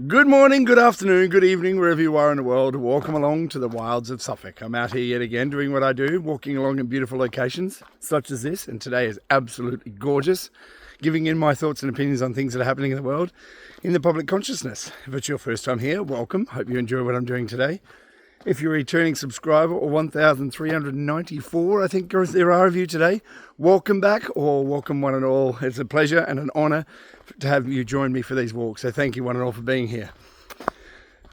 Good morning, good afternoon, good evening, wherever you are in the world. Welcome along to the wilds of Suffolk. I'm out here yet again doing what I do, walking along in beautiful locations such as this, and today is absolutely gorgeous, giving in my thoughts and opinions on things that are happening in the world in the public consciousness. If it's your first time here, welcome. Hope you enjoy what I'm doing today. If you're a returning subscriber, or 1,394, I think there are of you today, welcome back, or welcome one and all. It's a pleasure and an honour to have you join me for these walks. So thank you one and all for being here.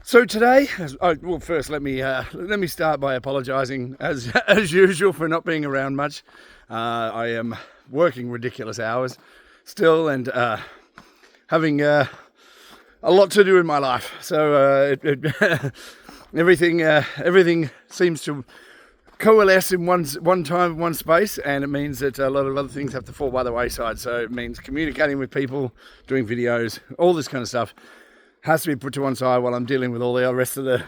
So today, first let me start by apologising as usual for not being around much. I am working ridiculous hours still and having a lot to do in my life. So everything seems to coalesce in one time, one space, and it means that a lot of other things have to fall by the wayside. So it means communicating with people, doing videos, all this kind of stuff has to be put to one side while I'm dealing with all the rest of the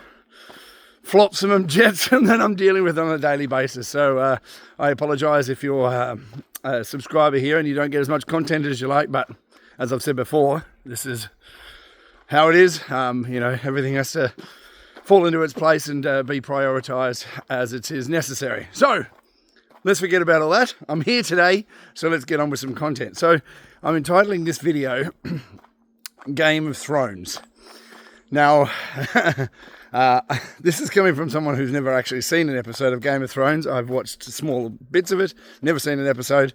flotsam and jetsam that I'm dealing with on a daily basis. So I apologise if you're a subscriber here and you don't get as much content as you like, but as I've said before, this is how it is. Everything has to fall into its place and be prioritised as it is necessary. So let's forget about all that. I'm here today, so let's get on with some content. So I'm entitling this video Game of Thrones. Now, this is coming from someone who's never actually seen an episode of Game of Thrones. I've watched small bits of it, never seen an episode.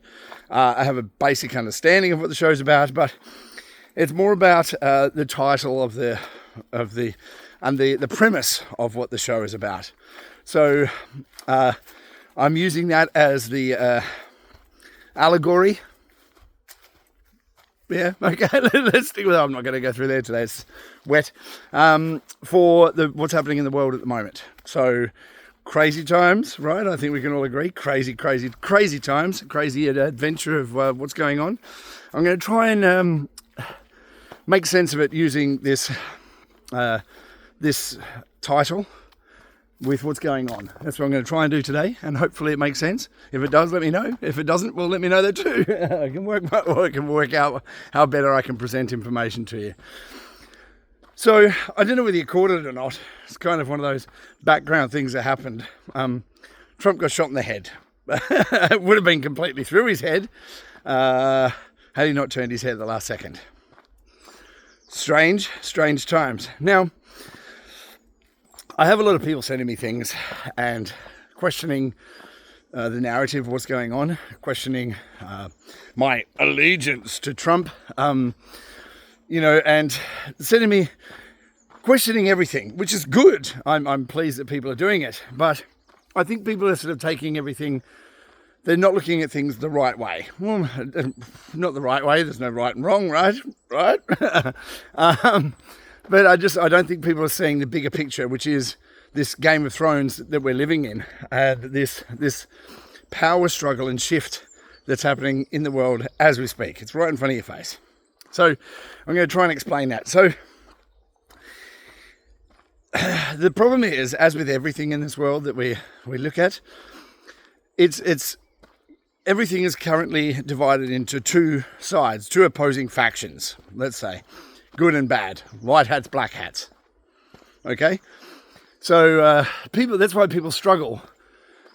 I have a basic understanding of what the show's about, but it's more about the title of the premise of what the show is about. So I'm using that as the allegory. Yeah, okay, let's stick with that. I'm not going to go through there today, it's wet. For what's happening in the world at the moment. So crazy times, right? I think we can all agree. Crazy times, crazy adventure of what's going on. I'm going to try and make sense of it using this title with what's going on. That's what I'm going to try and do today, and hopefully it makes sense. If it does, let me know. If it doesn't, well, let me know that too. I can work out how better I can present information to you. So I don't know whether you caught it or not. It's kind of one of those background things that happened. Trump got shot in the head. It would have been completely through his head had he not turned his head at the last second. Strange times. Now, I have a lot of people sending me things and questioning the narrative of what's going on, questioning my allegiance to Trump, and sending me questioning everything, which is good. I'm pleased that people are doing it, but I think people are sort of taking everything. They're not looking at things the right way. Well, not the right way. There's no right and wrong, right? But I don't think people are seeing the bigger picture, which is this Game of Thrones that we're living in, and this power struggle and shift that's happening in the world as we speak. It's right in front of your face. So I'm going to try and explain that. So the problem is, as with everything in this world that we look at, it's everything is currently divided into two sides, two opposing factions, let's say. Good and bad, white hats, black hats. Okay, so that's why people struggle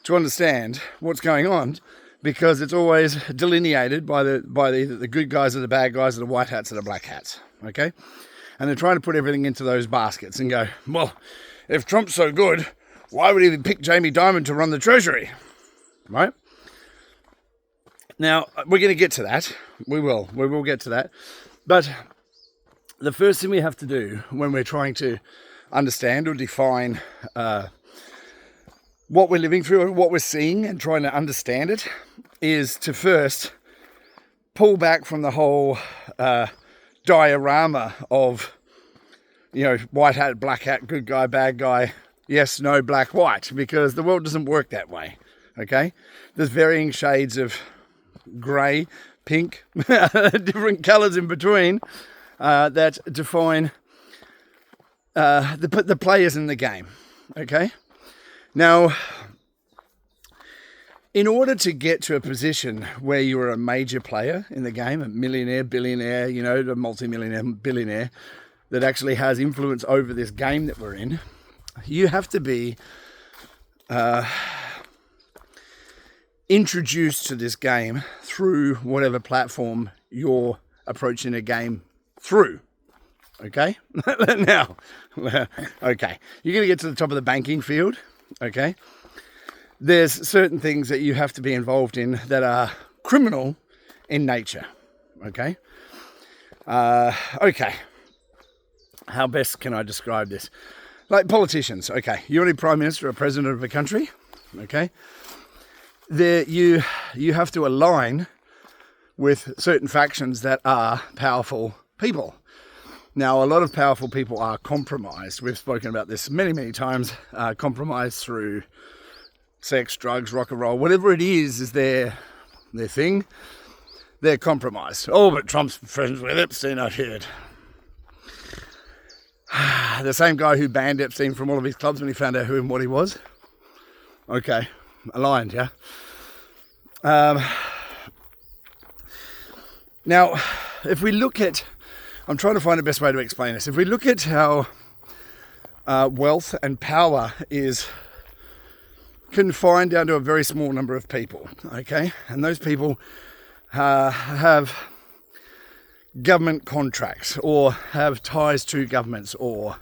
to understand what's going on, because it's always delineated by the good guys or the bad guys or the white hats or the black hats. Okay, and they're trying to put everything into those baskets and go, well, if Trump's so good, why would he even pick Jamie Dimon to run the Treasury, right? Now we're going to get to that. We will get to that, but the first thing we have to do when we're trying to understand or define what we're living through or what we're seeing and trying to understand it is to first pull back from the whole diorama of, white hat, black hat, good guy, bad guy, yes, no, black, white, because the world doesn't work that way, okay? There's varying shades of grey, pink, different colours in between, that define the players in the game, okay? Now, in order to get to a position where you are a major player in the game, a millionaire, billionaire, a multi-millionaire, billionaire, that actually has influence over this game that we're in, you have to be introduced to this game through whatever platform you're approaching a game through. Okay? Now, okay, you're going to get to the top of the banking field. Okay? There's certain things that you have to be involved in that are criminal in nature. Okay? Okay. How best can I describe this? Like politicians. Okay, you're a prime minister or president of a country. Okay? There, you have to align with certain factions that are powerful people. Now, a lot of powerful people are compromised. We've spoken about this many, many times. Compromised through sex, drugs, rock and roll, whatever it is their thing. They're compromised. Oh, but Trump's friends with Epstein, I've heard. The same guy who banned Epstein from all of his clubs when he found out who and what he was. Okay, aligned, yeah. Now, if we look at, I'm trying to find the best way to explain this. If we look at how wealth and power is confined down to a very small number of people, okay? And those people have government contracts or have ties to governments or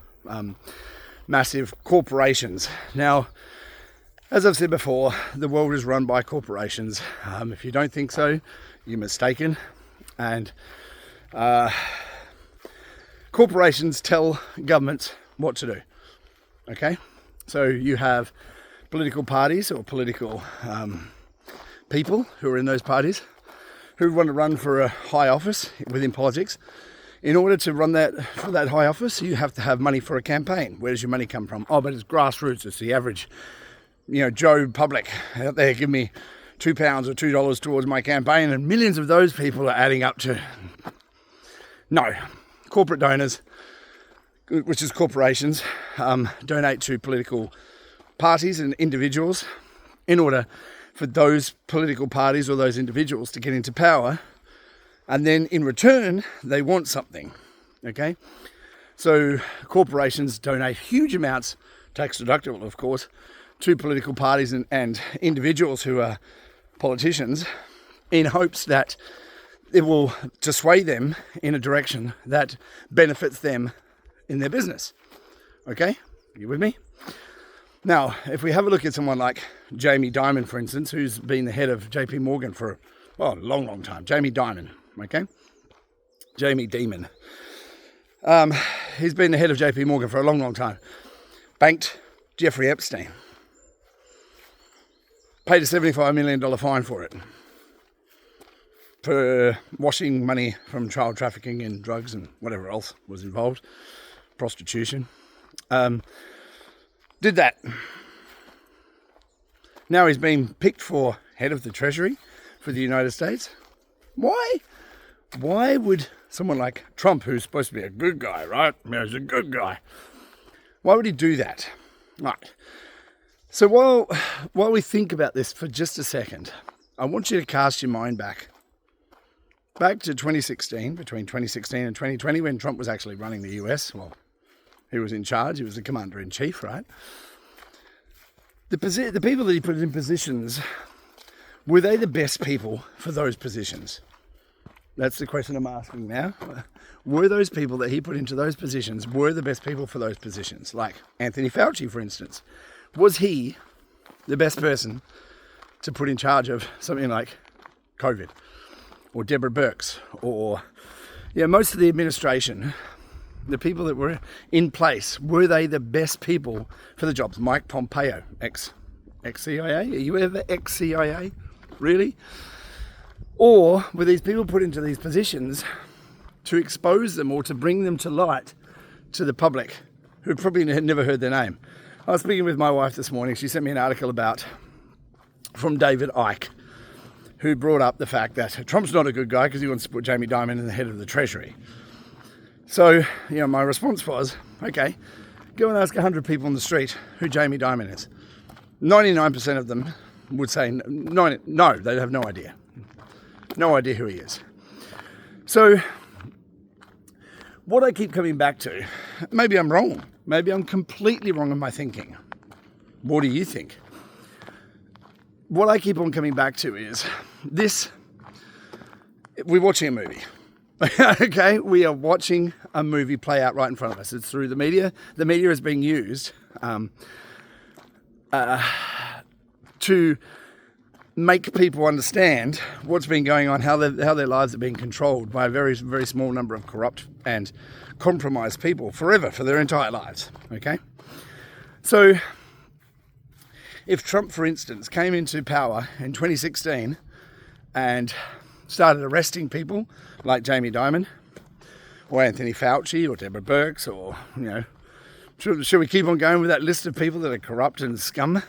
massive corporations. Now, as I've said before, the world is run by corporations. If you don't think so, you're mistaken. And corporations tell governments what to do. Okay? So you have political parties or political people who are in those parties who want to run for a high office within politics. In order to run for that high office, you have to have money for a campaign. Where does your money come from? Oh, but it's grassroots. It's the average, Joe public out there. Give me £2 or $2 towards my campaign, and millions of those people are adding up to no. Corporate donors, which is corporations, donate to political parties and individuals in order for those political parties or those individuals to get into power, and then in return they want something. Okay, so corporations donate huge amounts, tax deductible of course, to political parties and individuals who are politicians, in hopes that it will dissuade them in a direction that benefits them in their business. Okay, you with me? Now, if we have a look at someone like Jamie Dimon, for instance, who's been the head of JP Morgan for a long, long time. Jamie Dimon, okay? Jamie Dimon. He's been the head of JP Morgan for a long, long time. Banked Jeffrey Epstein. Paid a $75 million fine for it. For washing money from child trafficking and drugs and whatever else was involved. Prostitution. Did that. Now he's been picked for head of the Treasury for the United States. Why? Why would someone like Trump, who's supposed to be a good guy, right? He's a good guy. Why would he do that? Right. So while we think about this for just a second, I want you to cast your mind back to 2016, between 2016 and 2020, when Trump was actually running the US. Well, he was in charge. He was the commander-in-chief, right? The people that he put in positions, were they the best people for those positions? That's the question I'm asking now. Were those people that he put into those positions, were the best people for those positions? Like Anthony Fauci, for instance. Was he the best person to put in charge of something like COVID? Or Deborah Birx? Or, most of the administration, the people that were in place, were they the best people for the jobs? Mike Pompeo, ex-CIA? Are you ever ex-CIA? Really? Or were these people put into these positions to expose them or to bring them to light to the public who probably had never heard their name? I was speaking with my wife this morning. She sent me an article from David Icke, who brought up the fact that Trump's not a good guy because he wants to put Jamie Dimon in the head of the Treasury. So, my response was, okay, go and ask 100 people on the street who Jamie Dimon is. 99% of them would say no, they have no idea. No idea who he is. So, what I keep coming back to, maybe I'm wrong. Maybe I'm completely wrong in my thinking. What do you think? What I keep on coming back to is this. We're watching a movie. Okay, we are watching a movie play out right in front of us. It's through the media. The media is being used to make people understand what's been going on, how their lives are being controlled by a very, very small number of corrupt and compromised people forever, for their entire lives. Okay, so if Trump, for instance, came into power in 2016 and started arresting people like Jamie Dimon or Anthony Fauci or Deborah Birx, or, you know, should we keep on going with that list of people that are corrupt and scum?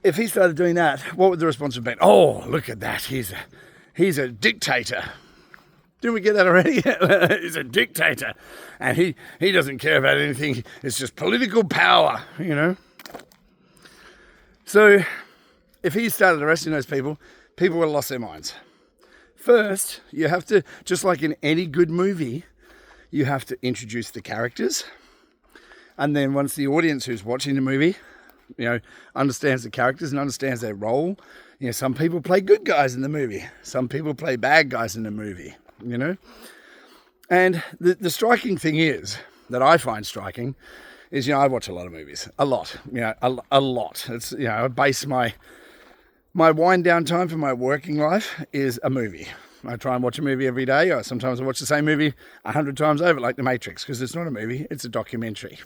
If he started doing that, what would the response have been? Oh, look at that, he's a dictator. Didn't we get that already? He's a dictator, and he doesn't care about anything. It's just political power, you know. So if he started arresting those people, people would have lost their minds. First, you have to, just like in any good movie, you have to introduce the characters. And then once the audience who's watching the movie, you know, understands the characters and understands their role, you know, some people play good guys in the movie. Some people play bad guys in the movie, you know. And the striking thing is, that I find striking, is, you know, I watch a lot of movies. A lot. You know, a lot. It's, you know, I base my wind down time for my working life is a movie. I try and watch a movie every day, or sometimes I watch the same movie 100 times over, like TheMatrix, because it's not a movie, it's a documentary.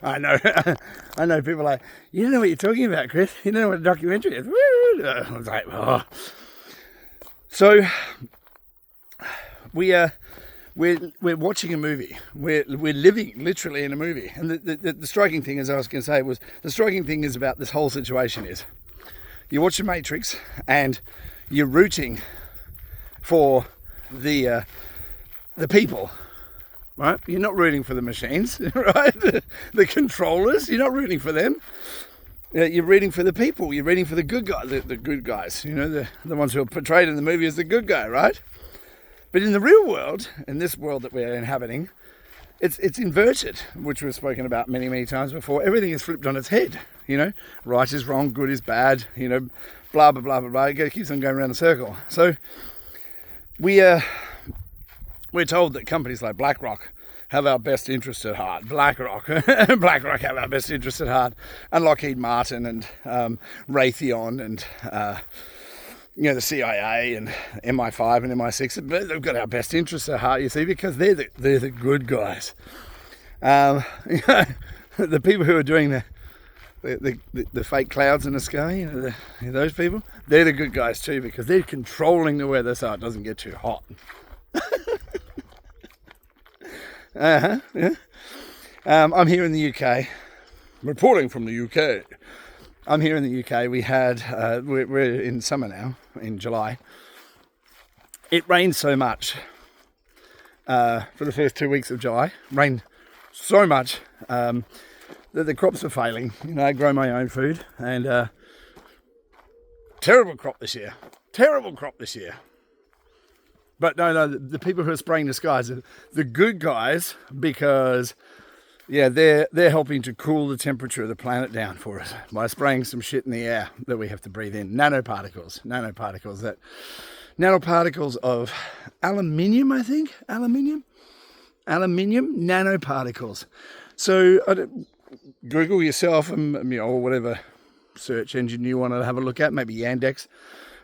I know people are like, you don't know what you're talking about, Chris. You don't know what a documentary is. I was like, oh. So we're watching a movie. We're living literally in a movie. And the striking thing, as I was going to say, was the striking thing is about this whole situation is, you watch The Matrix and you're rooting for the people, right? You're not rooting for the machines, right? The controllers, you're not rooting for them. You're rooting for the people. You're rooting for the good guys, the good guys, you know, the ones who are portrayed in the movie as the good guy, right? But in the real world, in this world that we're inhabiting, it's inverted, which we've spoken about many, many times before. Everything is flipped on its head, you know. Right is wrong, good is bad, you know, blah, blah, blah, blah, blah. It keeps on going around the circle. So we're told that companies like BlackRock have our best interests at heart. BlackRock have our best interests at heart. And Lockheed Martin and Raytheon and you know, the CIA and MI5 and MI6, they've got our best interests at heart, you see, because they're the good guys. You know, the people who are doing the fake clouds in the sky, you know, those people, they're the good guys too, because they're controlling the weather so it doesn't get too hot. Yeah. I'm here in the UK, reporting from the UK. I'm here in the UK. We had, we're in summer now, in July. It rained so much for the first 2 weeks of July. Rained so much that the crops are failing. You know, I grow my own food, and terrible crop this year. Terrible crop this year. But no, the people who are spraying the skies are the good guys, because yeah, they're helping to cool the temperature of the planet down for us by spraying some shit in the air that we have to breathe in. Nanoparticles of aluminium, I think. Aluminium, nanoparticles. So Google yourself, you know, or whatever search engine you want to have a look at, maybe Yandex.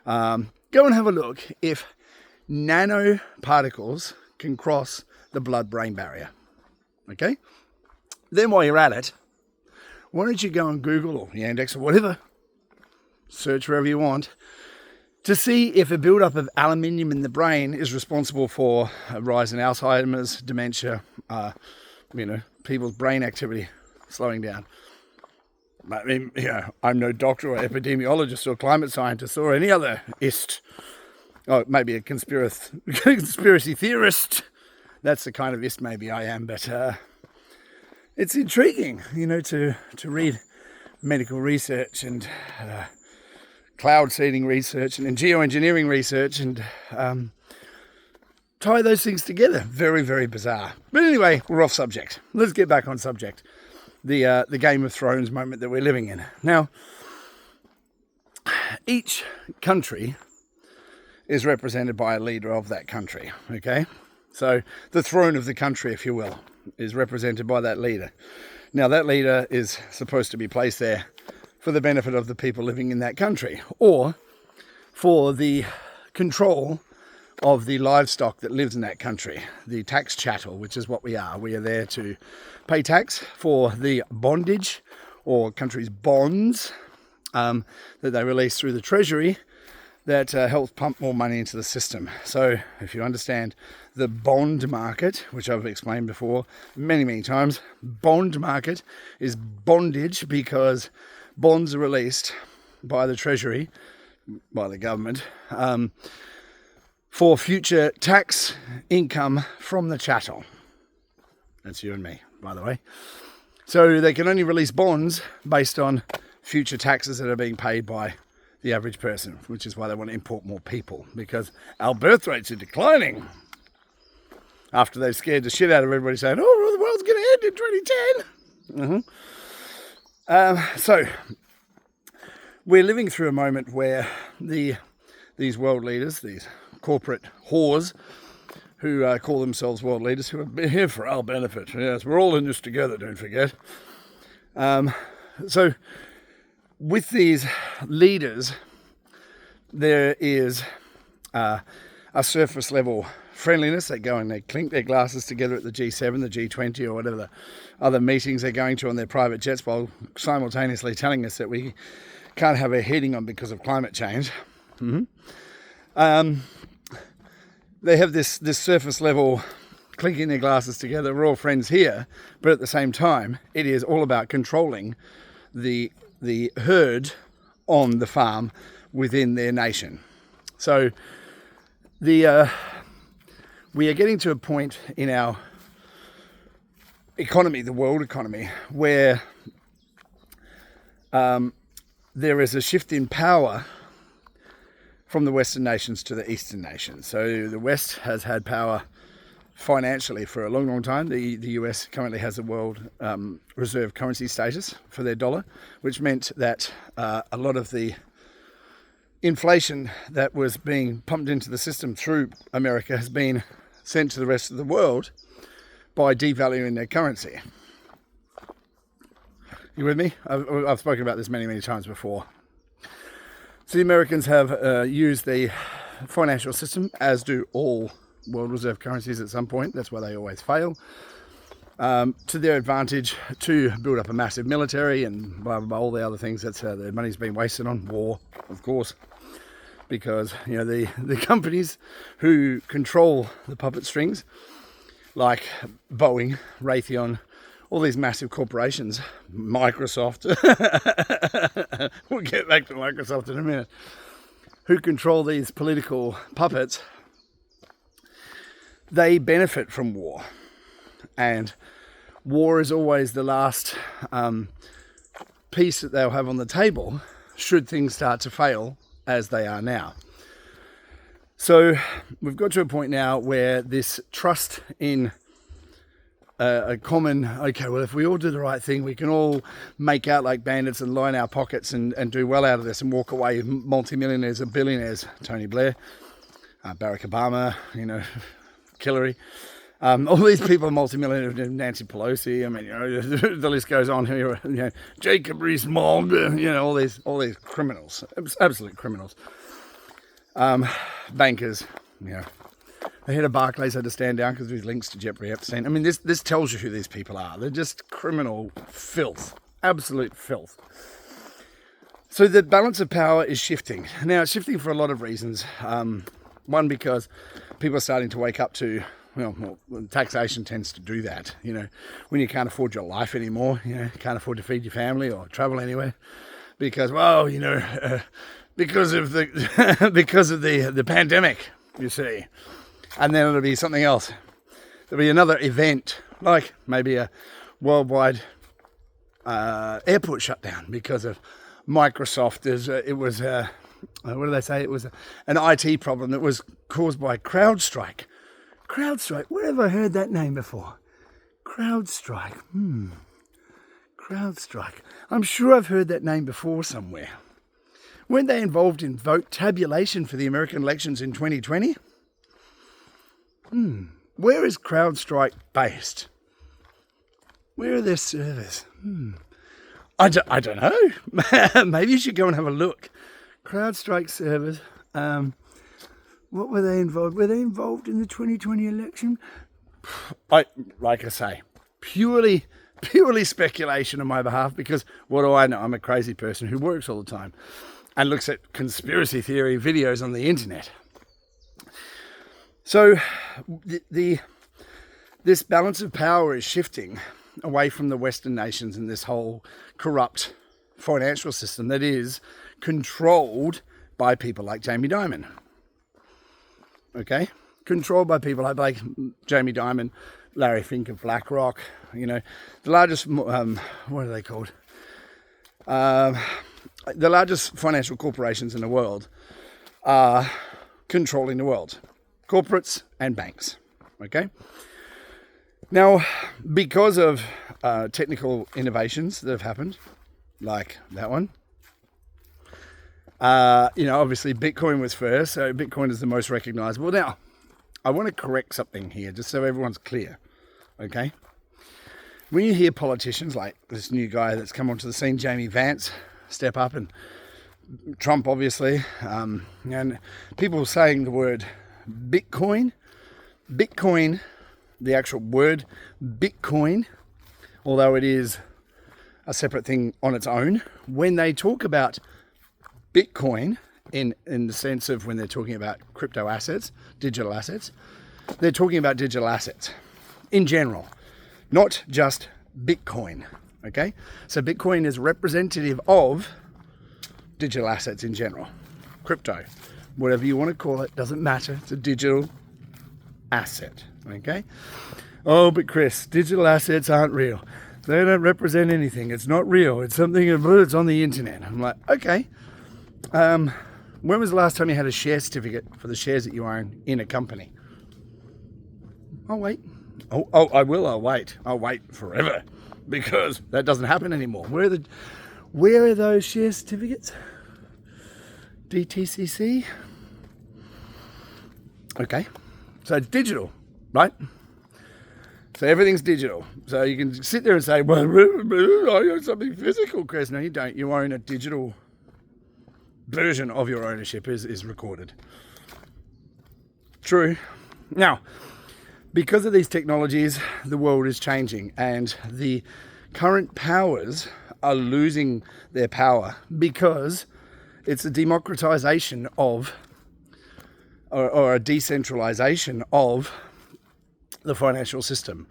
Go and have a look if nanoparticles can cross the blood-brain barrier. Okay? Then while you're at it, why don't you go on Google or Yandex or whatever, search wherever you want, to see if a build-up of aluminium in the brain is responsible for a rise in Alzheimer's, dementia, you know, people's brain activity slowing down. I mean, you know, I'm no doctor or epidemiologist or climate scientist or any other ist. Oh, maybe a conspiracy theorist. That's the kind of ist maybe I am, but it's intriguing, you know, to read medical research and cloud seeding research and geoengineering research and tie those things together. Very, very bizarre. But anyway, we're off subject. Let's get back on subject. The Game of Thrones moment that we're living in. Now, each country is represented by a leader of that country, okay? So the throne of the country, if you will, is represented by that leader. Now, that leader is supposed to be placed there for the benefit of the people living in that country, or for the control of the livestock that lives in that country, the tax chattel, which is what we are. We are there to pay tax for the bondage or country's bonds that they release through the treasury that helps pump more money into the system. So if you understand the bond market, which I've explained before many, many times, bond market is bondage because bonds are released by the treasury, by the government, for future tax income from the chattel. That's you and me, by the way. So they can only release bonds based on future taxes that are being paid by the average person, which is why they want to import more people, because our birth rates are declining. After they've scared the shit out of everybody saying, oh, the world's going to end in 2010. So we're living through a moment where these world leaders, these corporate whores who call themselves world leaders, who are here for our benefit. Yes, we're all in this together, don't forget. So with these leaders, there is a surface level friendliness. They go and they clink their glasses together at the G7, the G20, or whatever the other meetings they're going to on their private jets, while simultaneously telling us that we can't have our heating on because of climate change. They have this surface level clinking their glasses together. We're all friends here, but at the same time, it is all about controlling the herd on the farm within their nation. So we are getting to a point in our economy, the world economy, where there is a shift in power from the Western nations to the Eastern nations. So the West has had power financially for a long, long time. The US currently has the world reserve currency status for their dollar, which meant that a lot of the inflation that was being pumped into the system through America has been sent to the rest of the world by devaluing their currency. You with me? I've spoken about this many, many times before. So the Americans have used the financial system, as do all world reserve currencies at some point. That's why they always fail. To their advantage to build up a massive military and blah, blah, blah, all the other things that their money's been wasted on. War, of course, because the companies who control the puppet strings, like Boeing, Raytheon, all these massive corporations, Microsoft, we'll get back to Microsoft in a minute, who control these political puppets, they benefit from war. And war is always the last piece that they'll have on the table should things start to fail as they are now. So we've got to a point now where this trust in a common, okay, well, if we all do the right thing, we can all make out like bandits and line our pockets and do well out of this and walk away multimillionaires and billionaires. Tony Blair, Barack Obama, Hillary, all these people are multimillionaires. Nancy Pelosi, I mean, the list goes on here. Jacob Rees-Mogg, all these criminals, absolute criminals. Bankers, The head of Barclays had to stand down because of his links to Jeffrey Epstein. I mean, this tells you who these people are. They're just criminal filth, absolute filth. So the balance of power is shifting. Now, it's shifting for a lot of reasons. One, because people are starting to wake up to, taxation tends to do that. When you can't afford your life anymore, can't afford to feed your family or travel anywhere, because, because of the pandemic, you see. And then it'll be something else. There'll be another event, like maybe a worldwide airport shutdown because of Microsoft. It was what do they say? It was an IT problem that was caused by CrowdStrike. CrowdStrike. Where have I heard that name before? CrowdStrike. CrowdStrike. I'm sure I've heard that name before somewhere. Weren't they involved in vote tabulation for the American elections in 2020? Where is CrowdStrike based? Where are their servers? I don't know. Maybe you should go and have a look. CrowdStrike servers. What were they involved? Were they involved in the 2020 election? Like I say, purely speculation on my behalf, because what do I know? I'm a crazy person who works all the time and looks at conspiracy theory videos on the internet. So this balance of power is shifting away from the Western nations and this whole corrupt financial system that is controlled by people like Jamie Dimon. Okay? Controlled by people like Jamie Dimon, Larry Fink of BlackRock, the largest, what are they called? The largest financial corporations in the world are controlling the world. Corporates and banks. Okay? Now, because of technical innovations that have happened, like that one, obviously Bitcoin was first, so Bitcoin is the most recognizable. Now, I want to correct something here, just so everyone's clear, okay? When you hear politicians like this new guy that's come onto the scene, Jamie Vance, step up, and Trump, obviously, and people saying the word Bitcoin, the actual word Bitcoin, although it is a separate thing on its own, when they talk about Bitcoin in the sense of when they're talking about crypto assets, digital assets, they're talking about digital assets in general, not just Bitcoin, okay? So Bitcoin is representative of digital assets in general. Crypto, whatever you want to call it, doesn't matter. It's a digital asset, okay? Oh, but Chris, digital assets aren't real. They don't represent anything. It's not real. It's something that's on the internet. I'm like, okay. When was the last time you had a share certificate for the shares that you own in a company? I'll wait. I will. I'll wait. I'll wait forever, because that doesn't happen anymore. Where are those share certificates? DTCC. Okay. So it's digital, right? So everything's digital. So you can sit there and say, well, I own something physical, Chris. No, you don't. You own a digital version of your ownership is recorded. True. Now, because of these technologies, the world is changing, and the current powers are losing their power because it's a democratization of, or a decentralization of the financial system.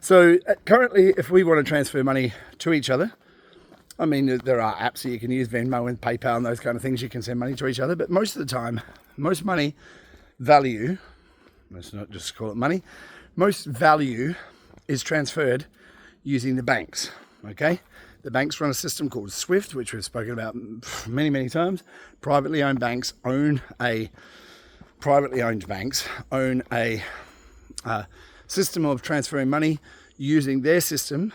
So currently, if we want to transfer money to each other, I mean, there are apps that you can use, Venmo and PayPal and those kind of things. You can send money to each other. But most of the time, most money value, let's not just call it money, most value is transferred using the banks, okay? The banks run a system called SWIFT, which we've spoken about many, many times. Privately owned banks own a system of transferring money using their system,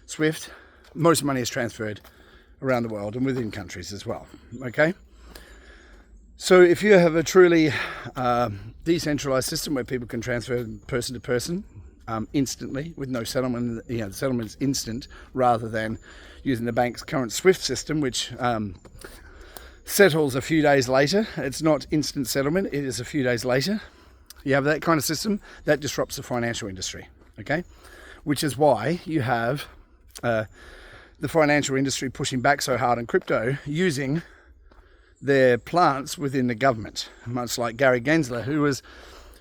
SWIFT. Most money is transferred around the world and within countries as well, okay? So if you have a truly decentralized system where people can transfer person to person instantly with no settlement, the settlement is instant, rather than using the bank's current SWIFT system, which settles a few days later. It's not instant settlement, it is a few days later. You have that kind of system, that disrupts the financial industry, okay? Which is why you have the financial industry pushing back so hard on crypto, using their plants within the government, much like Gary Gensler, who was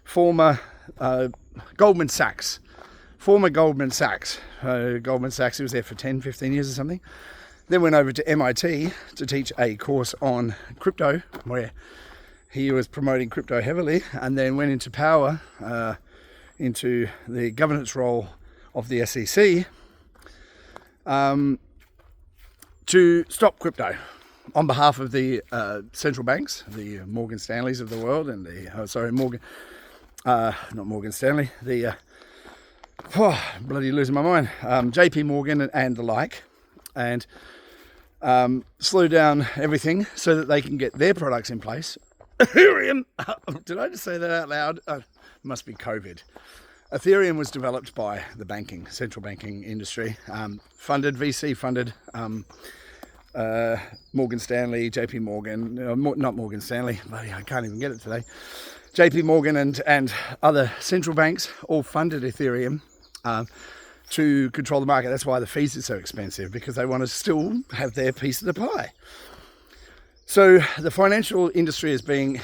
former Goldman Sachs. Goldman Sachs, he was there for 10, 15 years or something. Then went over to MIT to teach a course on crypto, where he was promoting crypto heavily, and then went into power, into the governance role of the SEC, to stop crypto on behalf of the central banks, the Morgan Stanleys of the world, and not Morgan Stanley, bloody losing my mind, JP Morgan and the like, and slow down everything so that they can get their products in place. Ethereum, did I just say that out loud? Must be COVID. Ethereum was developed by the central banking industry, VC funded, Morgan Stanley, JP Morgan, not Morgan Stanley, bloody, I can't even get it today. JP Morgan and other central banks all funded Ethereum to control the market. That's why the fees are so expensive, because they want to still have their piece of the pie. So the financial industry is being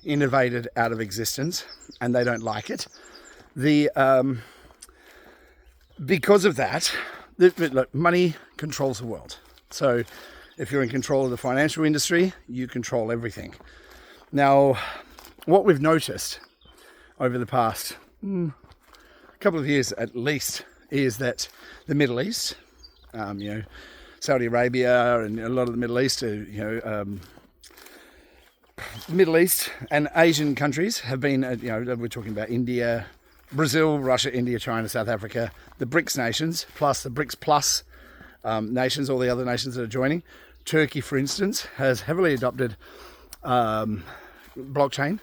innovated out of existence, and they don't like it. Because of that, look, money controls the world. So if you're in control of the financial industry, you control everything. Now, what we've noticed over the past couple of years at least is that the Middle East, Saudi Arabia and a lot of the Middle East, Middle East and Asian countries have been, we're talking about India, Brazil, Russia, India, China, South Africa, the BRICS nations, plus the BRICS plus nations, all the other nations that are joining. Turkey, for instance, has heavily adopted blockchain,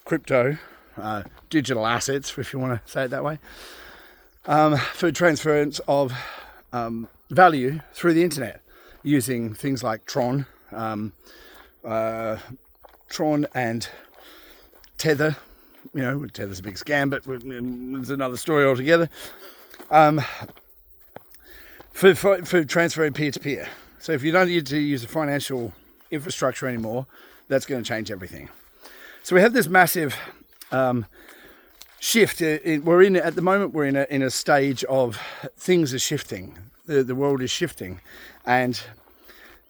crypto, digital assets, if you want to say it that way, for transference of value through the internet, using things like Tron and Tether. Tether's a big scam, but it's another story altogether. For transferring peer-to-peer. So if you don't need to use a financial infrastructure anymore, that's going to change everything. So we have this massive shift. At the moment we're in a stage of things are shifting. The world is shifting, and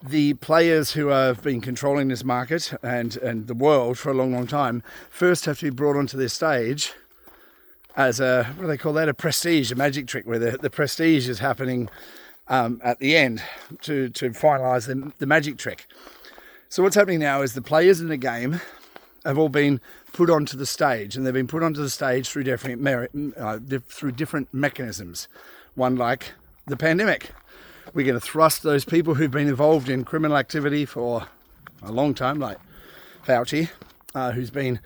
the players who have been controlling this market and the world for a long, long time first have to be brought onto this stage as what do they call that? A prestige, a magic trick, where the prestige is happening at the end to finalise the magic trick. So what's happening now is the players in the game have all been put onto the stage, and they've been put onto the stage through different mechanisms. One like the pandemic. We're going to thrust those people who've been involved in criminal activity for a long time, like Fauci, who's been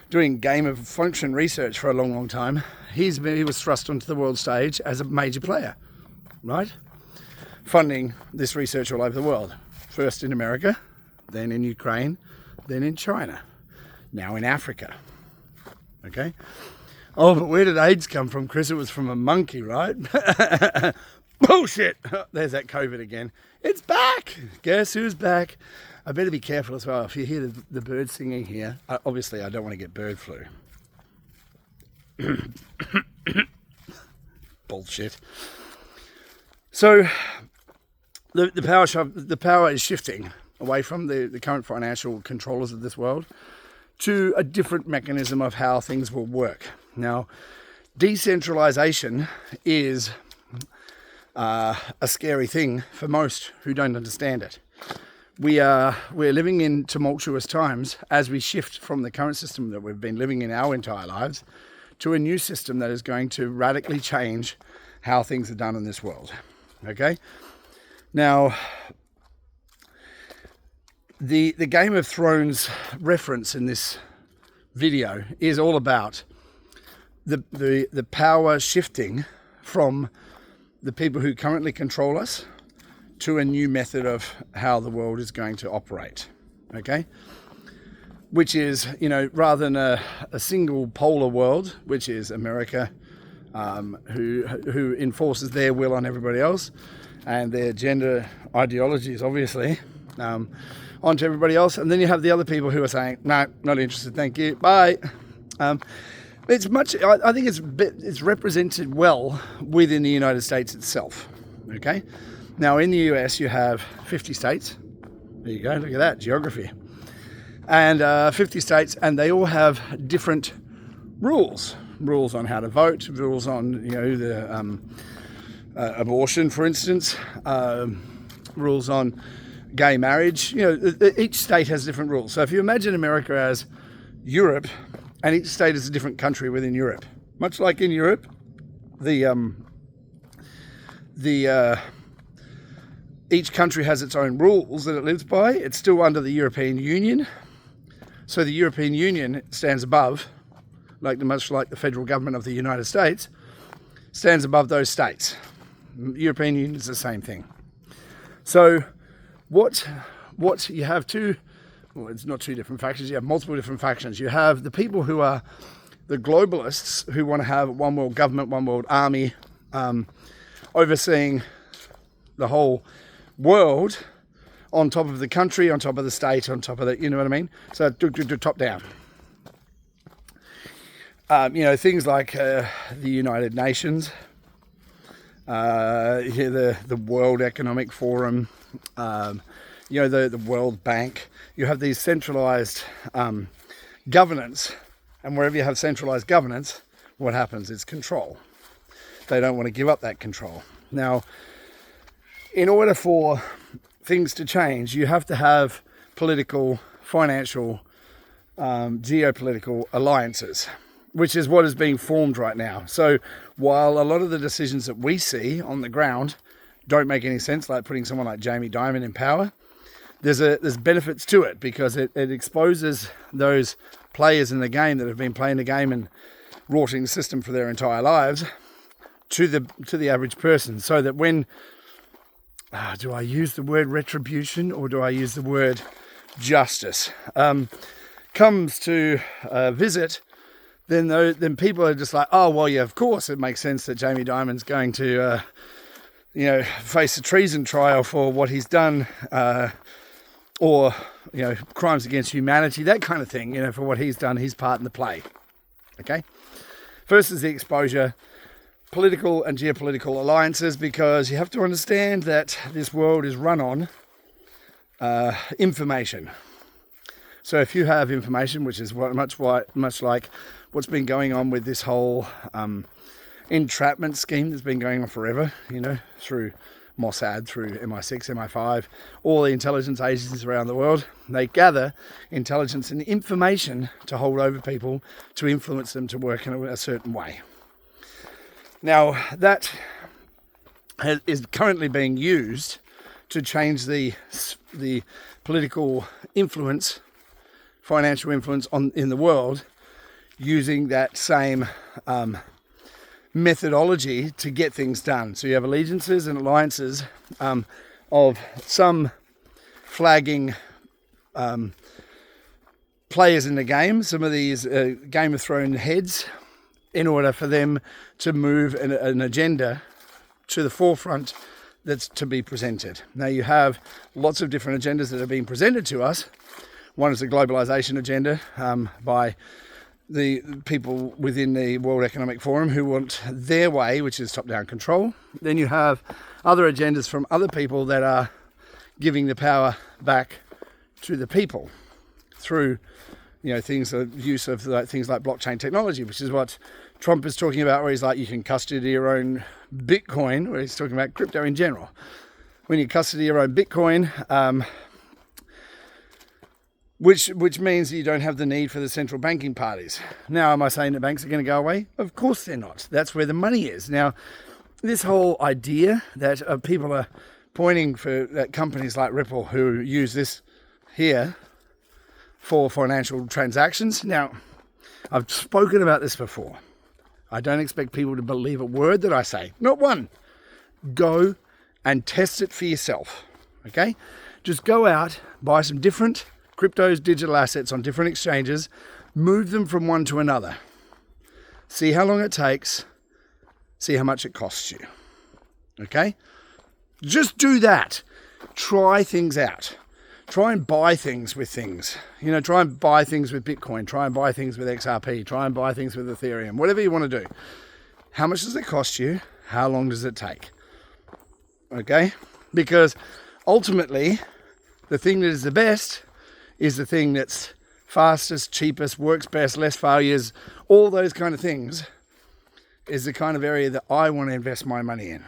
doing gain of function research for a long, long time. He was thrust onto the world stage as a major player, right? Funding this research all over the world. First in America, then in Ukraine, then in China, now in Africa. Okay? Oh, but where did AIDS come from, Chris? It was from a monkey, right? Bullshit! There's that COVID again. It's back! Guess who's back? I better be careful as well. If you hear the birds singing here, obviously I don't want to get bird flu. Bullshit. So the power is shifting away from the current financial controllers of this world to a different mechanism of how things will work. Now, decentralization is a scary thing for most who don't understand it. We're living in tumultuous times as we shift from the current system that we've been living in our entire lives to a new system that is going to radically change how things are done in this world. Okay? Now, the Game of Thrones reference in this video is all about the power shifting from the people who currently control us to a new method of how the world is going to operate. Okay? Which is, rather than a single polar world, which is America, who enforces their will on everybody else, and their gender ideologies, obviously, onto everybody else. And then you have the other people who are saying, no, not interested, thank you, bye. It's much. I think it's represented well within the United States itself. Okay, now in the US you have 50 states. There you go. Look at that geography, and 50 states, and they all have different rules. Rules on how to vote. Rules on the abortion, for instance. Rules on gay marriage. Each state has different rules. So if you imagine America as Europe, and each state is a different country within Europe. Much like in Europe, each country has its own rules that it lives by. It's still under the European Union. So the European Union stands above, much like the federal government of the United States, stands above those states. The European Union is the same thing. So what you have it's not two different factions, you have multiple different factions. You have the people who are the globalists who want to have one world government, one world army, overseeing the whole world, on top of the country, on top of the state, on top of the, you know what I mean? So top down. Things like the United Nations, the World Economic Forum, the World Bank. You have these centralized governance, and wherever you have centralized governance, what happens is control. They don't want to give up that control. Now, in order for things to change, you have to have political, financial, geopolitical alliances, which is what is being formed right now. So while a lot of the decisions that we see on the ground don't make any sense, like putting someone like Jamie Dimon in power, there's benefits to it, because it exposes those players in the game that have been playing the game and rorting the system for their entire lives to the average person, so that when do I use the word retribution or do I use the word justice comes to visit, then people are just like, oh well, yeah, of course it makes sense that Jamie Dimon's going to face a treason trial for what he's done, or crimes against humanity, that kind of thing, for what he's done, his part in the play. Okay, first is the exposure, political and geopolitical alliances, because you have to understand that this world is run on information. So if you have information, which is much like what's been going on with this whole entrapment scheme that's been going on forever, through Mossad, through MI6, MI5, all the intelligence agencies around the world, they gather intelligence and information to hold over people, to influence them to work in a certain way. Now, that is currently being used to change the political influence, financial influence in the world, using that same methodology to get things done. So you have allegiances and alliances of some flagging players in the game, some of these Game of Thrones heads, in order for them to move an agenda to the forefront that's to be presented. Now you have lots of different agendas that are being presented to us. One is the globalization agenda by the people within the World Economic Forum who want their way, which is top-down control. Then you have other agendas from other people that are giving the power back to the people through things, the use of things like blockchain technology, which is what Trump is talking about, where he's like, you can custody your own Bitcoin, where he's talking about crypto in general. When you custody your own Bitcoin, which means you don't have the need for the central banking parties. Now, am I saying that banks are going to go away? Of course they're not. That's where the money is. Now, this whole idea that people are pointing at companies like Ripple who use this here for financial transactions. Now, I've spoken about this before. I don't expect people to believe a word that I say. Not one. Go and test it for yourself. Okay? Just go out, buy some different cryptos, digital assets on different exchanges, move them from one to another. See how long it takes. See how much it costs you. Okay? Just do that. Try things out. Try and buy things with things. Try and buy things with Bitcoin. Try and buy things with XRP. Try and buy things with Ethereum. Whatever you want to do. How much does it cost you? How long does it take? Okay? Because ultimately, the thing that is the best is the thing that's fastest, cheapest, works best, less failures, all those kind of things is the kind of area that I want to invest my money in.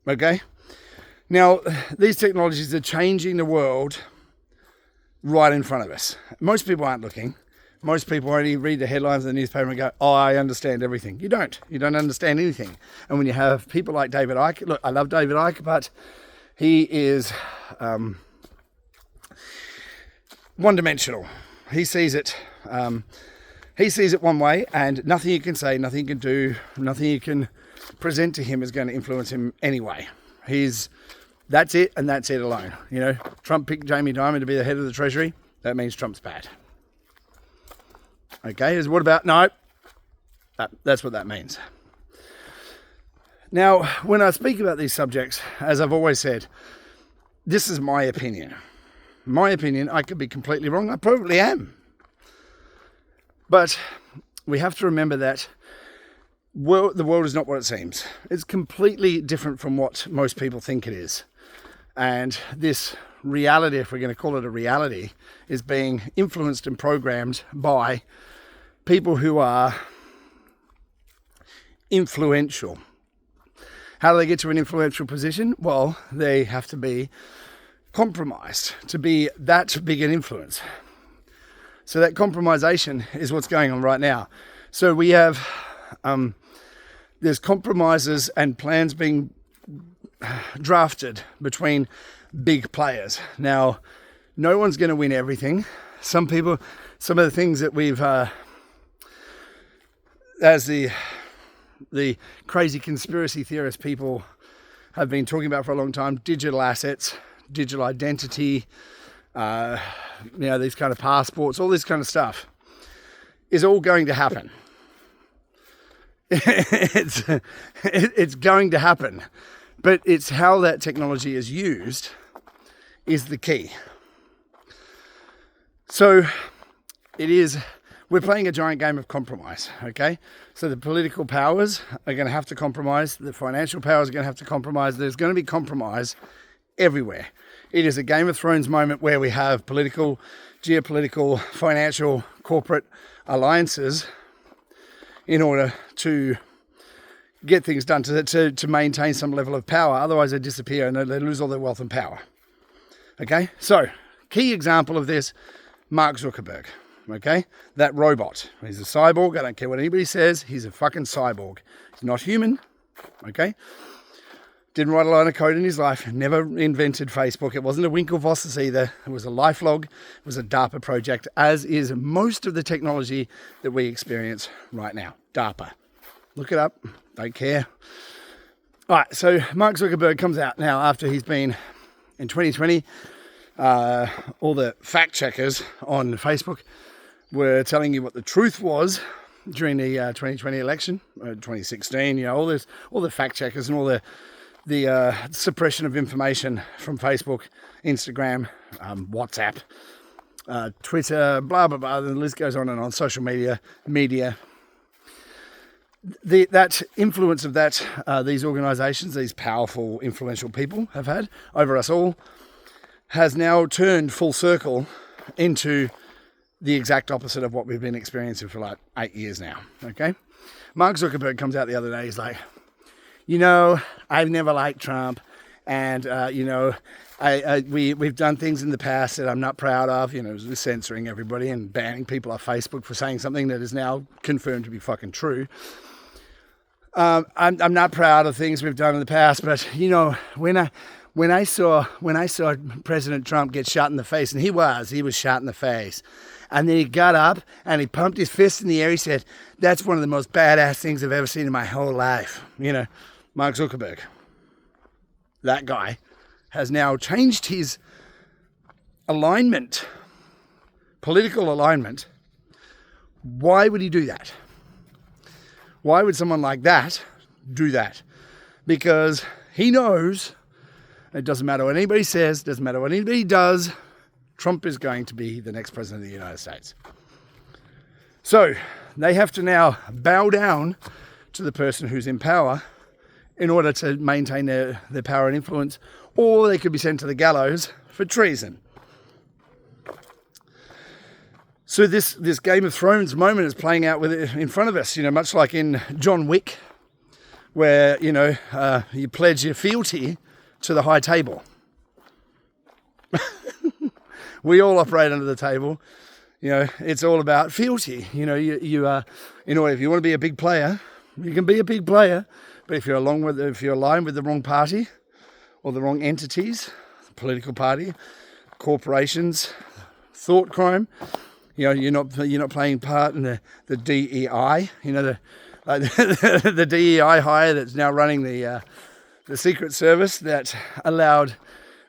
Okay? Now, these technologies are changing the world right in front of us. Most people aren't looking. Most people only read the headlines of the newspaper and go, oh, I understand everything. You don't. You don't understand anything. And when you have people like David Icke, look, I love David Icke, but he is one-dimensional. He sees it one way, and nothing you can say, nothing you can do, nothing you can present to him is going to influence him anyway. That's it, and that's it alone. You know, Trump picked Jamie Dimon to be the head of the Treasury. That means Trump's bad. Okay, what about, no, that's what that means. Now, when I speak about these subjects, as I've always said, this is my opinion. My opinion, I could be completely wrong. I probably am. But we have to remember that the world is not what it seems. It's completely different from what most people think it is. And this reality, if we're going to call it a reality, is being influenced and programmed by people who are influential. How do they get to an influential position? Well, they have to be compromised to be that big an influence. So that compromisation is what's going on right now. So we have, there's compromises and plans being drafted between big players. Now, no one's going to win everything. Some of the things that we've, as the crazy conspiracy theorist people have been talking about for a long time, digital assets, digital identity, these kind of passports, all this kind of stuff is all going to happen. It's going to happen, but it's how that technology is used is the key. So we're playing a giant game of compromise, okay? So the political powers are going to have to compromise. The financial powers are going to have to compromise. There's going to be compromise everywhere. It is a Game of Thrones moment where we have political, geopolitical, financial, corporate alliances in order to get things done, to maintain some level of power. Otherwise they disappear and they lose all their wealth and power. Okay? So, key example of this, Mark Zuckerberg. Okay? That robot. He's a cyborg. I don't care what anybody says. He's a fucking cyborg. He's not human. Okay? Didn't write a line of code in his life. Never invented Facebook. It wasn't a Winklevoss either. It was a LifeLog. It was a DARPA project, as is most of the technology that we experience right now. DARPA. Look it up. Don't care. All right, so Mark Zuckerberg comes out now after he's been, in 2020, all the fact checkers on Facebook were telling you what the truth was during the 2020 election, 2016, all the fact checkers and all the suppression of information from Facebook, Instagram, WhatsApp, Twitter, blah, blah, blah. The list goes on and on. Social media. That influence of these organisations, these powerful, influential people have had over us all, has now turned full circle into the exact opposite of what we've been experiencing for like 8 years now. Okay? Mark Zuckerberg comes out the other day. He's like, I've never liked Trump, and we've done things in the past that I'm not proud of. Censoring everybody and banning people off Facebook for saying something that is now confirmed to be fucking true. I'm not proud of things we've done in the past, but when I saw President Trump get shot in the face, and he was shot in the face, and then he got up and he pumped his fist in the air. He said, "That's one of the most badass things I've ever seen in my whole life." Mark Zuckerberg, that guy, has now changed his alignment, political alignment. Why would he do that? Why would someone like that do that? Because he knows it doesn't matter what anybody says, doesn't matter what anybody does, Trump is going to be the next president of the United States. So they have to now bow down to the person who's in power in order to maintain their power and influence, or they could be sent to the gallows for treason. So this Game of Thrones moment is playing out in front of us, much like in John Wick, where, you pledge your fealty to the high table. We all operate under the table. it's all about fealty. You if you want to be a big player, you can be a big player, but if you're aligned with the wrong party or the wrong entities, political party, corporations, thought crime, you're not playing part in the DEI, the DEI hire that's now running the Secret Service that allowed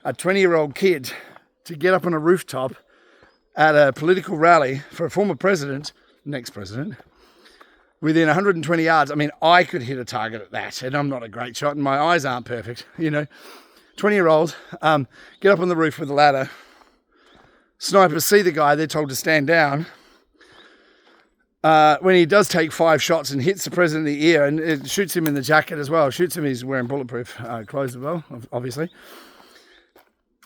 a 20-year-old kid to get up on a rooftop at a political rally for a former president, next president, within 120 yards. I mean, I could hit a target at that, and I'm not a great shot, and my eyes aren't perfect, 20-year-old, get up on the roof with a ladder. Snipers see the guy, they're told to stand down. When he does take 5 shots and hits the president in the ear, and it shoots him in the jacket as well, shoots him, he's wearing bulletproof clothes as well, obviously.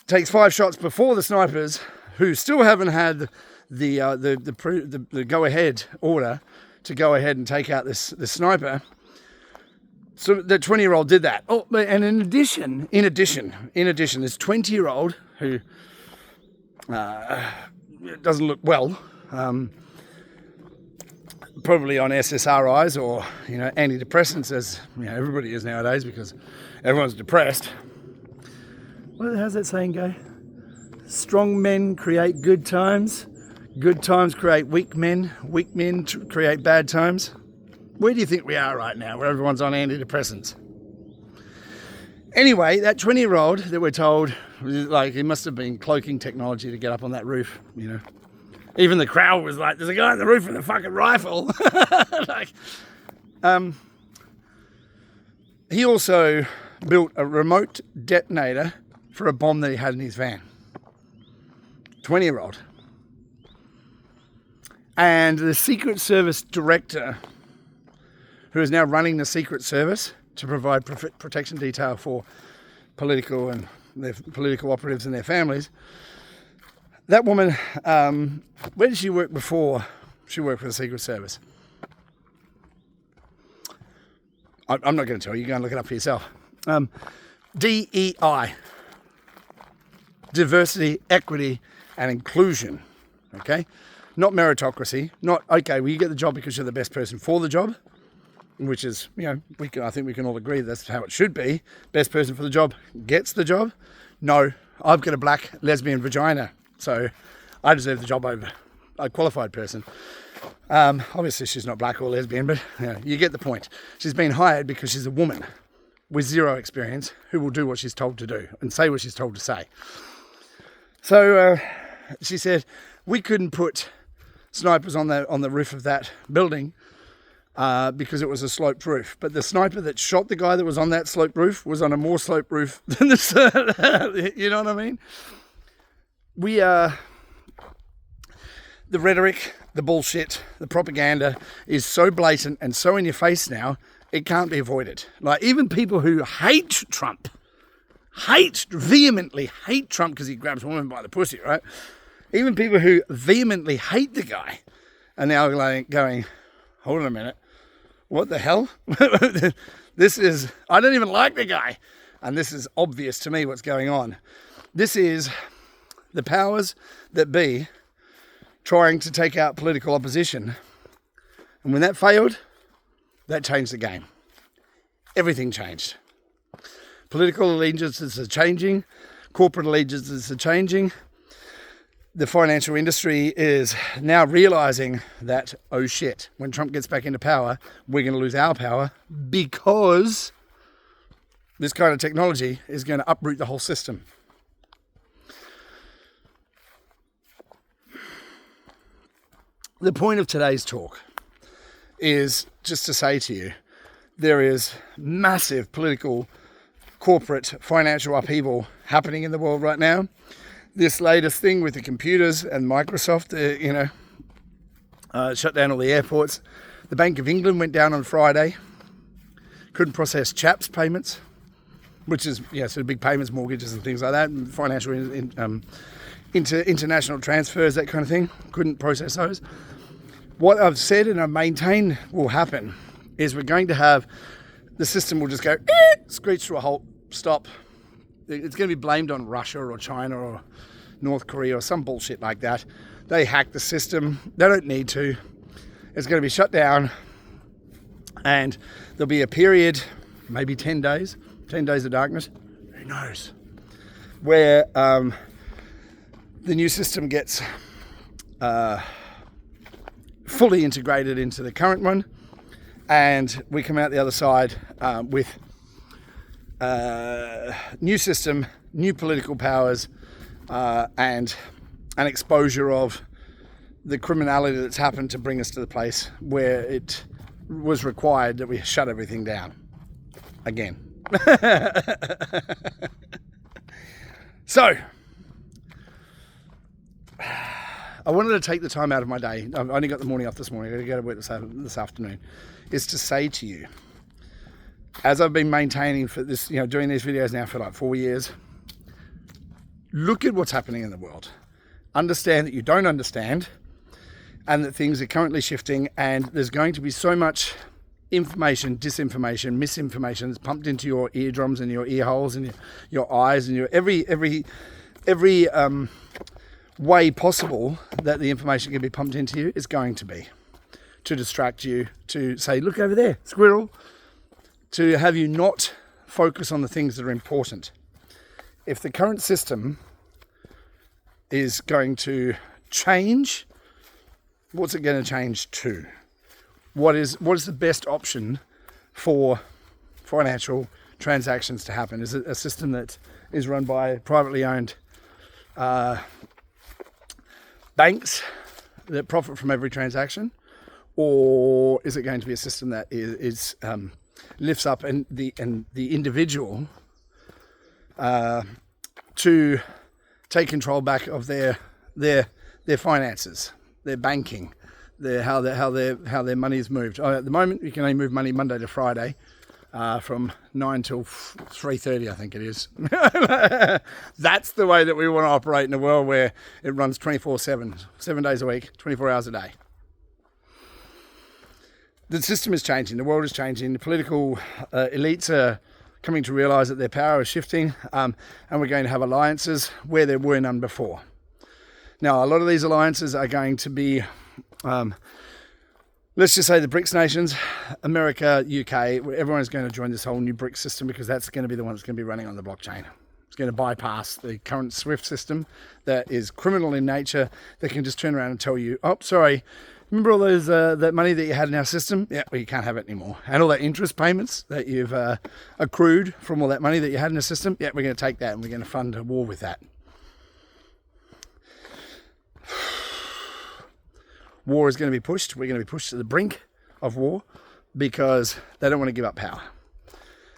Takes 5 shots before the snipers, who still haven't had the go-ahead order to go ahead and take out this sniper. So the 20-year-old did that. Oh, and in addition, this 20-year-old who doesn't look well, probably on SSRIs or antidepressants, as everybody is nowadays because everyone's depressed. How's that saying go? Strong men create good times create weak men create bad times. Where do you think we are right now, where everyone's on antidepressants? Anyway, that 20-year-old that we're told, he must have been cloaking technology to get up on that roof, Even the crowd was like, there's a guy on the roof with a fucking rifle. He also built a remote detonator for a bomb that he had in his van. 20-year-old. And the Secret Service director, who is now running the Secret Service to provide protection detail for political and their political operatives and their families, that woman, where did she work before she worked for the Secret Service? I'm not going to tell you. You go and look it up for yourself. DEI. Diversity, equity, and inclusion. Okay? Not meritocracy. Not, okay, well, you get the job because you're the best person for the job, which is, I think we can all agree that's how it should be. Best person for the job gets the job. No, I've got a black lesbian vagina, so I deserve the job over a qualified person. Obviously, she's not black or lesbian, but you get the point. She's been hired because she's a woman with zero experience who will do what she's told to do and say what she's told to say. So she said, we couldn't put snipers on the roof of that building because it was a sloped roof. But the sniper that shot the guy that was on that sloped roof was on a more sloped roof than this. You know what I mean? The rhetoric, the bullshit, the propaganda is so blatant and so in your face now, it can't be avoided. Like, even people who hate Trump, vehemently hate Trump because he grabs women by the pussy, right? Even people who vehemently hate the guy are now going, hold on a minute, what the hell? I don't even like the guy. And this is obvious to me what's going on. This is the powers that be trying to take out political opposition. And when that failed, that changed the game. Everything changed. Political allegiances are changing. Corporate allegiances are changing. The financial industry is now realizing that, oh shit, when Trump gets back into power, we're going to lose our power because this kind of technology is going to uproot the whole system. The point of today's talk is just to say to you, there is massive political, corporate, financial upheaval happening in the world right now. This latest thing with the computers and Microsoft, shut down all the airports. The Bank of England went down on Friday. Couldn't process CHAPS payments, which is, sort of big payments, mortgages and things like that, and financial international transfers, that kind of thing. Couldn't process those. What I've said and I've maintained will happen is we're going to have, the system will just go, screech to a halt, stop. It's going to be blamed on Russia or China or North Korea or some bullshit like that. They hack the system. They don't need to. It's going to be shut down, and there'll be a period, maybe 10 days of darkness, who knows, where the new system gets fully integrated into the current one, and we come out the other side with new system, new political powers, and an exposure of the criminality that's happened to bring us to the place where it was required that we shut everything down again. So, I wanted to take the time out of my day. I've only got the morning off this morning. I'm going to go to work this afternoon. Is to say to you, as I've been maintaining for this, doing these videos now for like 4 years, look at what's happening in the world. Understand that you don't understand, and that things are currently shifting, and there's going to be so much information, disinformation, misinformation that's pumped into your eardrums and your ear holes and your eyes and your every way possible that the information can be pumped into you is going to be to distract you, to say, look over there, squirrel, to have you not focus on the things that are important. If the current system is going to change, what's it going to change to? What is the best option for financial transactions to happen? Is it a system that is run by privately owned banks that profit from every transaction? Or is it going to be a system that is lifts up and the individual to take control back of their finances, their banking, how their money is moved? At the moment, you can only move money Monday to Friday, from 9 till 3:30, I think it is. That's the way that we want to operate in a world where it runs 24/7, 7 days a week, 24 hours a day. The system is changing. The world is changing. The political elites are coming to realise that their power is shifting, and we're going to have alliances where there were none before. Now, a lot of these alliances are going to be, let's just say the BRICS nations, America, UK, everyone's going to join this whole new BRICS system because that's going to be the one that's going to be running on the blockchain. It's going to bypass the current SWIFT system that is criminal in nature, that can just turn around and tell you, oh, sorry, remember all those that money that you had in our system? Yeah, well, you can't have it anymore. And all that interest payments that you've accrued from all that money that you had in the system, yeah, we're going to take that and we're going to fund a war with that. War is going to be pushed. We're going to be pushed to the brink of war because they don't want to give up power.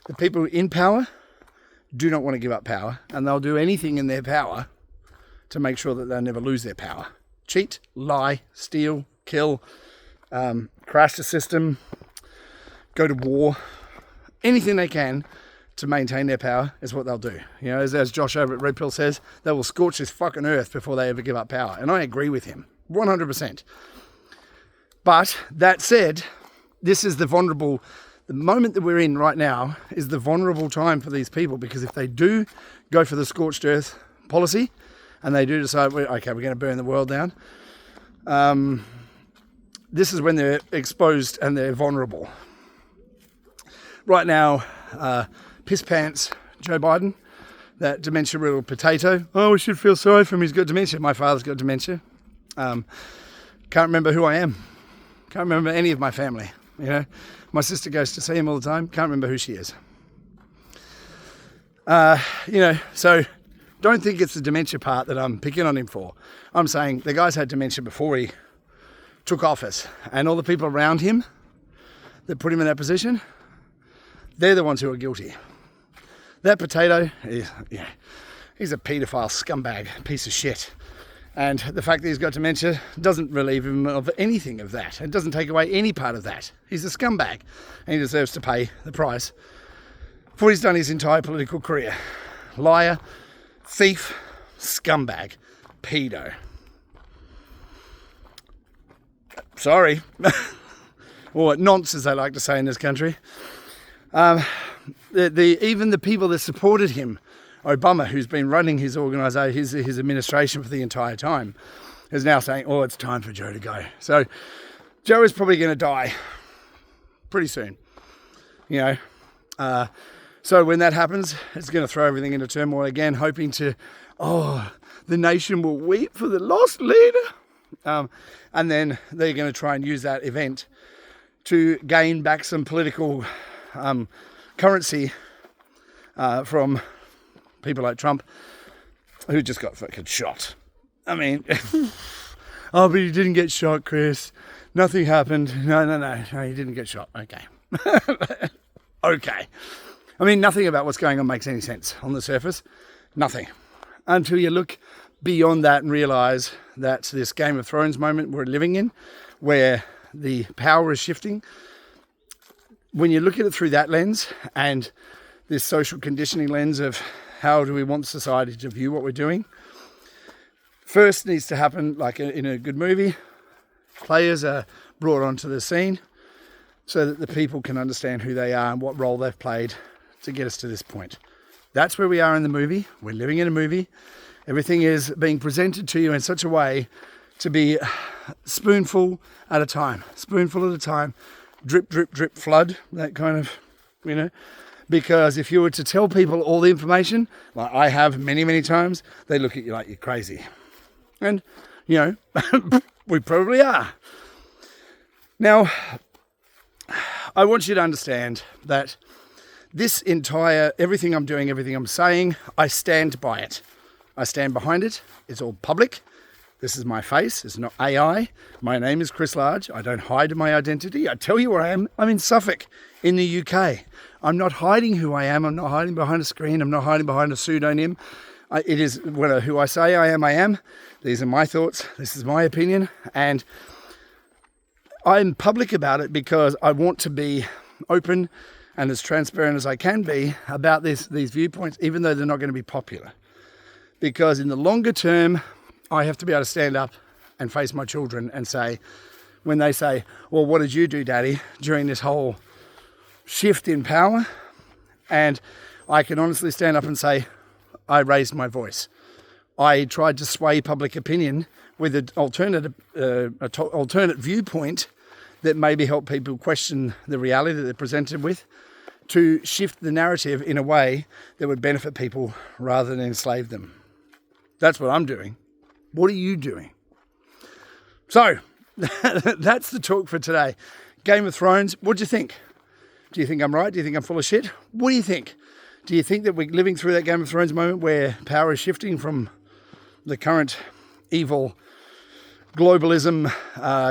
The people in power do not want to give up power, and they'll do anything in their power to make sure that they'll never lose their power. Cheat, lie, steal, kill, crash the system, go to war, anything they can to maintain their power is what they'll do. As Josh over at Redpill says, they will scorch this fucking earth before they ever give up power. And I agree with him, 100%. But that said, this is the moment that we're in right now is the vulnerable time for these people, because if they do go for the scorched earth policy and they do decide, okay, we're going to burn the world down, this is when they're exposed and they're vulnerable. Right now, piss pants Joe Biden, that dementia-riddled potato. Oh, we should feel sorry for him. He's got dementia. My father's got dementia. Can't remember who I am. Can't remember any of my family. My sister goes to see him all the time. Can't remember who she is. So don't think it's the dementia part that I'm picking on him for. I'm saying the guy's had dementia before he took office, and all the people around him that put him in that position, they're the ones who are guilty. That potato, he's a paedophile scumbag, piece of shit. And the fact that he's got dementia doesn't relieve him of anything of that. It doesn't take away any part of that. He's a scumbag, and he deserves to pay the price for what he's done his entire political career. Liar, thief, scumbag, pedo. Sorry. Or nonce, as they like to say in this country. Even the people that supported him, Obama, who's been running his organisation, his administration for the entire time, is now saying, oh, it's time for Joe to go. So Joe is probably going to die pretty soon, you know. So when that happens, it's going to throw everything into turmoil again, hoping to, the nation will weep for the lost leader. And then they're going to try and use that event to gain back some political currency from people like Trump, who just got fucking shot. I mean, oh, but he didn't get shot, Chris. Nothing happened. No, he didn't get shot. Okay. Okay. I mean, nothing about what's going on makes any sense on the surface. Nothing. Until you look beyond that and realise that this Game of Thrones moment we're living in, where the power is shifting, when you look at it through that lens and this social conditioning lens of how do we want society to view what we're doing, first needs to happen, like in a good movie, players are brought onto the scene so that the people can understand who they are and what role they've played to get us to this point. That's where we are in the movie. We're living in a movie. Everything is being presented to you in such a way to be spoonful at a time, drip, drip, drip, flood, that kind of, you know. Because if you were to tell people all the information, like I have many, many times, they look at you like you're crazy. And, you know, we probably are. Now, I want you to understand that this entire, everything I'm doing, everything I'm saying, I stand by it. I stand behind it. It's all public. This is my face. It's not AI. My name is Chris Large. I don't hide my identity. I tell you where I am. I'm in Suffolk, in the UK. I'm not hiding who I am. I'm not hiding behind a screen. I'm not hiding behind a pseudonym. It is who I say I am. These are my thoughts. This is my opinion. And I'm public about it because I want to be open and as transparent as I can be about these viewpoints, even though they're not going to be popular. Because in the longer term, I have to be able to stand up and face my children and say, when they say, well, what did you do, Daddy, during this whole shift in power? And I can honestly stand up and say, I raised my voice. I tried to sway public opinion with an alternate viewpoint that maybe help people question the reality that they're presented with, to shift the narrative in a way that would benefit people rather than enslave them. That's what I'm doing. What are you doing? So, that's the talk for today. Game of Thrones, what do you think? Do you think I'm right? Do you think I'm full of shit? What do you think? Do you think that we're living through that Game of Thrones moment where power is shifting from the current evil globalism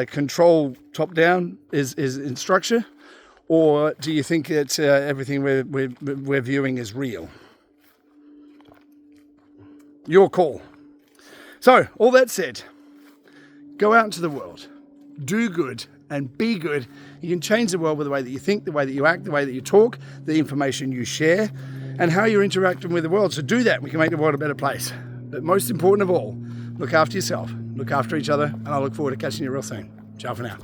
control top-down is in structure? Or do you think that everything we're viewing is real? Your call. So, all that said, go out into the world, do good and be good. You can change the world with the way that you think, the way that you act, the way that you talk, the information you share, and how you're interacting with the world. So do that. We can make the world a better place. But most important of all, look after yourself, look after each other, and I look forward to catching you real soon. Ciao for now.